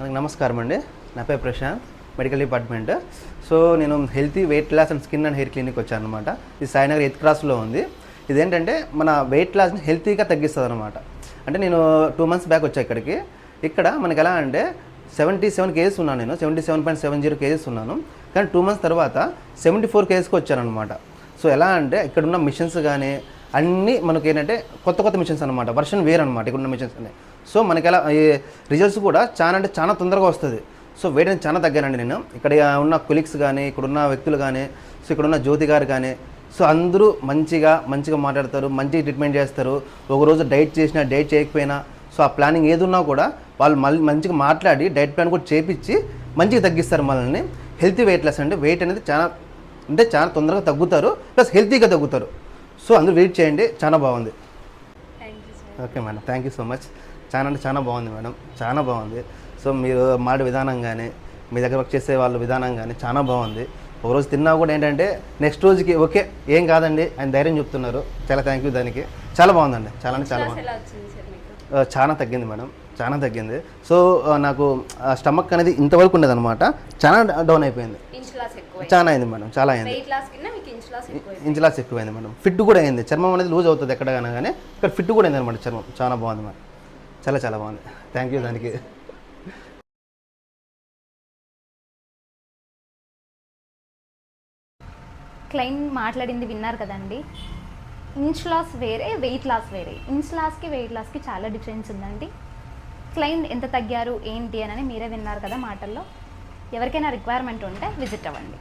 అందరికి నమస్కారం అండి. నా పేరు ప్రశాంత్, మెడికల్ డిపార్ట్మెంట్. సో నేను healthy weight loss and skin and hair clinic వచ్చాను అనమాట. ఇది సాయినగర్ 8th క్రాస్లో ఉంది. ఇదేంటంటే మన వెయిట్ లాస్ని హెల్తీగా తగ్గిస్తుంది అనమాట. అంటే నేను 2 months బ్యాక్ వచ్చా ఇక్కడికి. ఇక్కడ మనకి ఎలా అంటే 77 kgs ఉన్నాను, నేను 77.70 kgs ఉన్నాను. కానీ 2 months తర్వాత 74 kgsకి వచ్చానమాట. సో ఎలా అంటే ఇక్కడున్న మిషన్స్ కానీ అన్నీ మనకి ఏంటంటే కొత్త మిషన్స్ అనమాట, వర్షన్ వేర్ అనమాట ఇక్కడున్న మిషన్స్ అన్నీ. సో మనకి ఎలా ఈ రిజల్ట్స్ కూడా చాలా అంటే చాలా తొందరగా వస్తుంది. సో వెయిట్ అనేది చాలా తగ్గానండి నేను. ఇక్కడ ఉన్న కొలీగ్స్ కానీ, ఇక్కడున్న వ్యక్తులు కానీ, సో ఇక్కడున్న జ్యోతి గారు కానీ, సో అందరూ మంచిగా మాట్లాడతారు, మంచిగా ట్రీట్మెంట్ చేస్తారు. ఒకరోజు డైట్ చేసినా డైట్ చేయకపోయినా సో ఆ ప్లానింగ్ ఏది ఉన్నా కూడా వాళ్ళు మళ్ళీ మంచిగా మాట్లాడి డైట్ ప్లాన్ కూడా చేపించి మంచిగా తగ్గిస్తారు మనల్ని. హెల్తీ వెయిట్ లెస్ అంటే వెయిట్ అనేది చాలా తొందరగా తగ్గుతారు, ప్లస్ హెల్తీగా తగ్గుతారు. సో అందరూ వెయిట్ చేయండి, చాలా బాగుంది. Okay madam, thank you so much. చాలా బాగుంది మేడం, చాలా బాగుంది. సో మీరు మాడే విధానం కానీ, మీ దగ్గర వర్క్ చేసే వాళ్ళ విధానం కానీ చాలా బాగుంది. ఒకరోజు తిన్నా కూడా ఏంటంటే నెక్స్ట్ రోజుకి ఓకే ఏం కాదండి ఆయన ధైర్యం చెప్తున్నారు. చాలా థ్యాంక్ యూ దానికి. చాలా బాగుందండి, చాలా బాగుంది. చాలా తగ్గింది మేడం, చాలా తగ్గింది. సో నాకు స్టమక్ అనేది ఇంతవరకు ఉండేది అనమాట, చాలా డౌన్ అయిపోయింది. చాలా అయింది మేడం, చాలా అయింది. ఇంచ్ లాస్ ఎక్కువైంది మేడం. ఫిట్ కూడా అయింది, చర్మం అనేది లూజ్ అవుతుంది ఎక్కడైనా కానీ, ఇక్కడ ఫిట్ కూడా అయింది అనమాట చర్మం. చాలా బాగుంది మేడం, చాలా బాగుంది. థ్యాంక్ యూ దానికి. క్లైంట్ మాట్లాడింది విన్నారు కదండి. ఇంచ్ లాస్ వేరే, వెయిట్ లాస్ వేరే. ఇంచ్ లాస్కి వెయిట్ లాస్కి చాలా డిఫరెన్స్ ఉందండి. క్లైంట్ ఎంత తగ్గారు ఏంటి అని మీరే విన్నారు కదా మాటల్లో. ఎవరికైనా రిక్వైర్మెంట్ ఉంటే విజిట్ అవ్వండి.